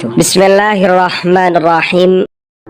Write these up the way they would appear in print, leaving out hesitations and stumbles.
wabarakatuh. Bismillahirrahmanirrahim.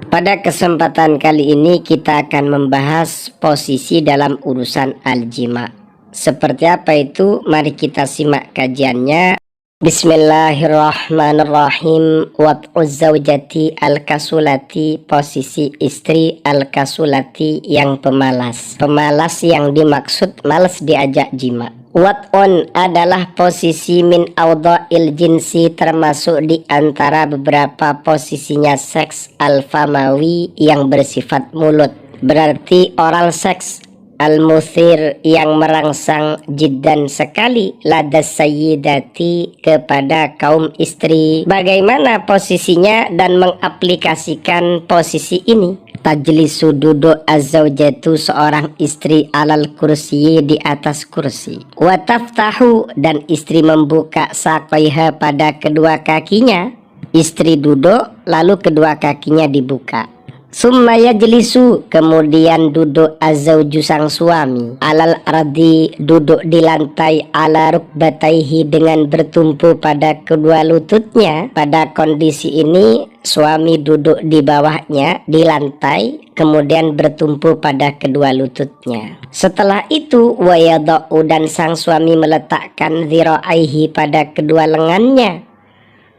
Pada kesempatan kali ini kita akan membahas posisi dalam urusan al-jima. Seperti apa itu? Mari kita simak kajiannya. Bismillahirrahmanirrahim. Wad'uz zawjati al-kasulati, posisi istri al-kasulati yang pemalas. Pemalas yang dimaksud malas diajak jima. Wad'un adalah posisi min awdha'il jinsi, termasuk di antara beberapa posisinya seks al-famawi yang bersifat mulut. Berarti oral seks. Al-muthir yang merangsang jiddan sekali ladas sayyidati kepada kaum istri. Bagaimana posisinya dan mengaplikasikan posisi ini? Tajlisu duduk az-zawjatu seorang istri alal kursi di atas kursi. Wa taftahu dan istri membuka saqaiha pada kedua kakinya. Istri duduk lalu kedua kakinya dibuka. Summa yajlisu kemudian duduk az-zawju sang suami alal ardi duduk di lantai ala rukbataihi dengan bertumpu pada kedua lututnya. Pada kondisi ini suami duduk di bawahnya di lantai kemudian bertumpu pada kedua lututnya. Setelah itu wayadau dan sang suami meletakkan dhira'aihi pada kedua lengannya.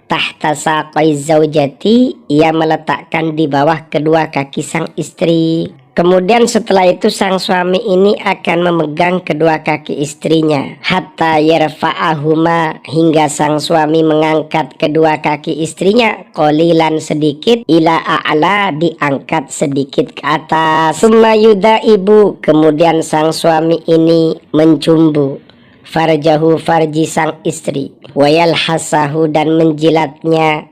Tahta saqai zaujati, ia meletakkan di bawah kedua kaki sang istri. Kemudian setelah itu sang suami ini akan memegang kedua kaki istrinya hatta yarfa'ahuma, hingga sang suami mengangkat kedua kaki istrinya qalilan sedikit ila a'la, diangkat sedikit ke atas. Summa yudaibu, kemudian sang suami ini mencumbu farjahu, farji sang istri, wayalhasahu dan menjilatnya,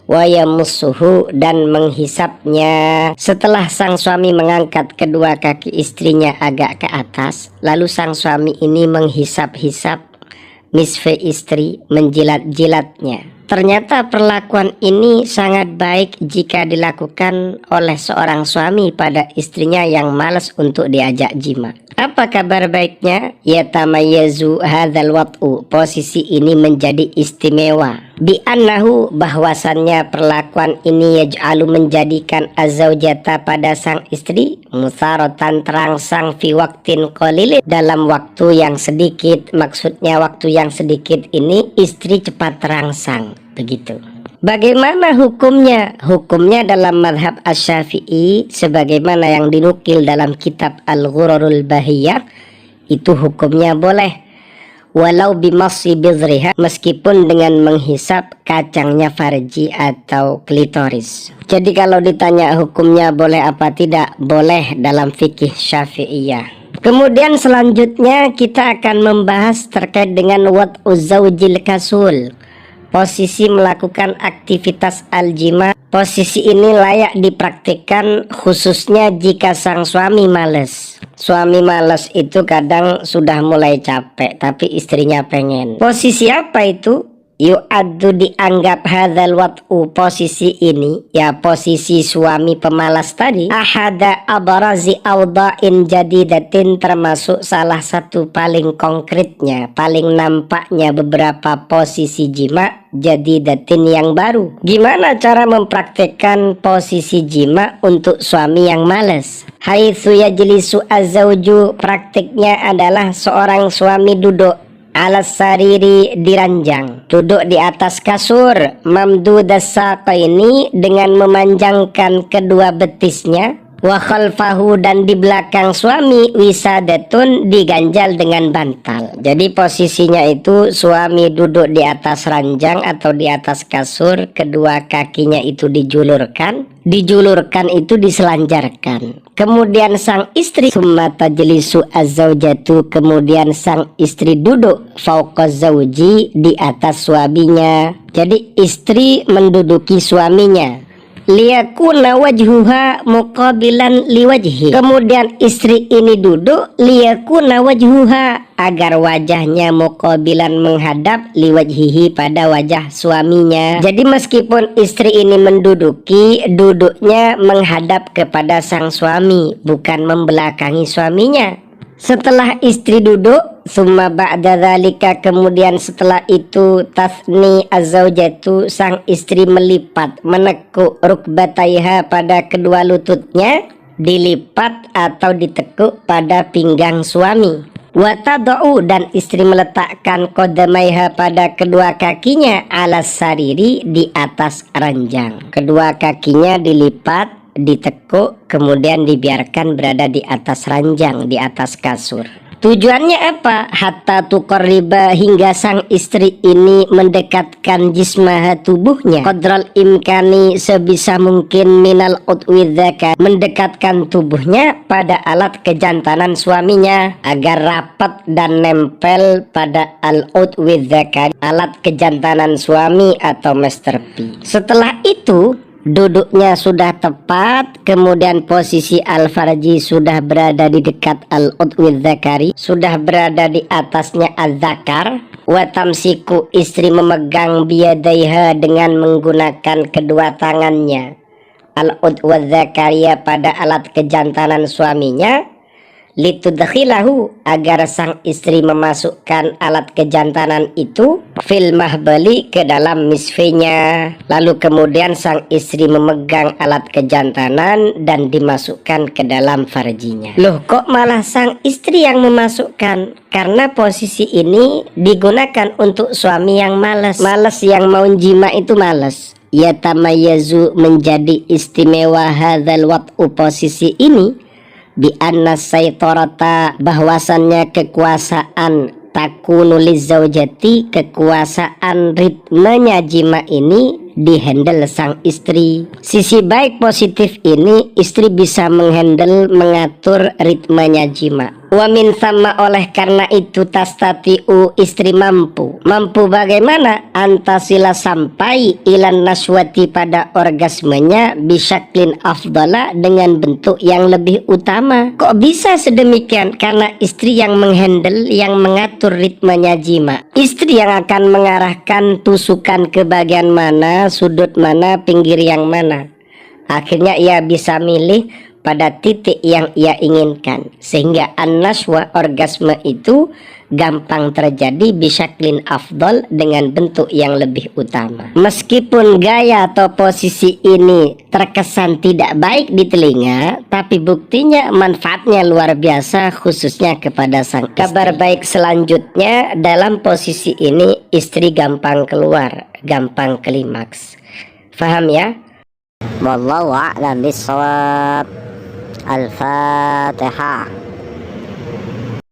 wayamussuhu dan menghisapnya. Setelah sang suami mengangkat kedua kaki istrinya agak ke atas, lalu sang suami ini menghisap-hisap misfe istri, menjilat-jilatnya. Ternyata perlakuan ini sangat baik jika dilakukan oleh seorang suami pada istrinya yang malas untuk diajak jima. Apa kabar baiknya? Yatamayyazu hadzal wad'u, posisi ini menjadi istimewa. Bi annahu, bahwasannya perlakuan ini yaj'alu menjadikan az-zaujata pada sang istri musaratan terangsang fi waqtin qalil, dalam waktu yang sedikit. Maksudnya waktu yang sedikit ini istri cepat terangsang, begitu. Bagaimana hukumnya? Hukumnya dalam madhab asy-Syafi'i sebagaimana yang dinukil dalam kitab Al-Ghurarul Bahiyah, itu hukumnya boleh walau bimassi bidhriha, meskipun dengan menghisap kacangnya farji atau klitoris. Jadi kalau ditanya hukumnya boleh apa tidak, boleh dalam fikih Syafi'iyah. Kemudian selanjutnya kita akan membahas terkait dengan wad'uz zawjil kasul, posisi melakukan aktivitas al-jima. Posisi ini layak dipraktikkan khususnya jika sang suami males. Suami males itu kadang sudah mulai capek tapi istrinya pengen. Posisi apa itu? Yu'addu, dianggap hadzal wad'u, posisi ini ya posisi suami pemalas tadi, ahada abrazi awda'in jadidatin, termasuk salah satu paling konkretnya, paling nampaknya beberapa posisi jima jadidatin yang baru. Gimana cara mempraktekkan posisi jima untuk suami yang malas? Haitsu yajlisu az-zawju, praktiknya adalah seorang suami duduk alas sariri, di ranjang, duduk di atas kasur, mamdudas saqaini, dengan memanjangkan kedua betisnya, wa khalfahu, dan di belakang suami wisadatun, diganjal dengan bantal. Jadi posisinya itu suami duduk di atas ranjang atau di atas kasur, kedua kakinya itu dijulurkan itu diselanjarkan. Kemudian sang istri summa tajlisu az-zaujatu, kemudian sang istri duduk fauqa zauji, di atas suaminya. Jadi istri menduduki suaminya. Liyakuna wajhuha muqabilan liwajhi, kemudian istri ini duduk liyakuna wajhuha, agar wajahnya muqabilan, menghadap liwajhihi, pada wajah suaminya. Jadi meskipun istri ini menduduki, duduknya menghadap kepada sang suami, bukan membelakangi suaminya. Setelah istri duduk, Summa ba'da dzalika, kemudian setelah itu, tasni az-zaujatu, sang istri melipat, menekuk rukbataiha, pada kedua lututnya, dilipat atau ditekuk pada pinggang suami. Wa tad'u, dan istri meletakkan qadamaiha, pada kedua kakinya, alas sariri, di atas ranjang. Kedua kakinya dilipat, ditekuk, kemudian dibiarkan berada di atas ranjang, di atas kasur. Tujuannya apa? Hatta tuqarriba, hingga sang istri ini mendekatkan jismah, tubuhnya, qadral imkani, sebisa mungkin, minal udwi dzakar, mendekatkan tubuhnya pada alat kejantanan suaminya agar rapat dan nempel pada al udwi dzakar, alat kejantanan suami atau Master P. Setelah itu duduknya sudah tepat, kemudian posisi al-farji sudah berada di dekat al-udwi dzakari, sudah berada di atasnya az-zakar. Wa tamsiku, istri memegang biyadaiha, dengan menggunakan kedua tangannya, al-udwi dzakariya, pada alat kejantanan suaminya, litudkhilahu, agar sang istri memasukkan alat kejantanan itu, fil mahbali, ke dalam misfenya. Lalu kemudian sang istri memegang alat kejantanan dan dimasukkan ke dalam farjinya. Loh, kok malah sang istri yang memasukkan? Karena posisi ini digunakan untuk suami yang malas, yang mau jima itu malas. Yatamayazu, menjadi istimewa hadzal wat'u, posisi ini, bi anna saytorata, bahwasannya kekuasaan, takunu lizaujati, kekuasaan ritmenya jima ini dihandle sang istri. Sisi baik positif ini, istri bisa menghandle, mengatur ritmenya jima. Wa min sama, oleh karena itu, tastatiu, istri mampu bagaimana? Antasila, sampai, ilan naswati, pada orgasmenya, bisyaklin afdala, dengan bentuk yang lebih utama. Kok bisa sedemikian? Karena istri yang menghandle, yang mengatur ritmenya jima. Istri yang akan mengarahkan tusukan ke bagian mana, sudut mana, pinggir yang mana. Akhirnya ia bisa milih pada titik yang ia inginkan, sehingga an-naswa, orgasme itu gampang terjadi, bisyaklin afdol, dengan bentuk yang lebih utama. Meskipun gaya atau posisi ini terkesan tidak baik di telinga, tapi buktinya manfaatnya luar biasa, khususnya kepada sang istri. Kabar baik selanjutnya, dalam posisi ini istri gampang keluar, gampang klimaks. Faham ya? Wallahu a'lam bishawab. Al-Fatihah.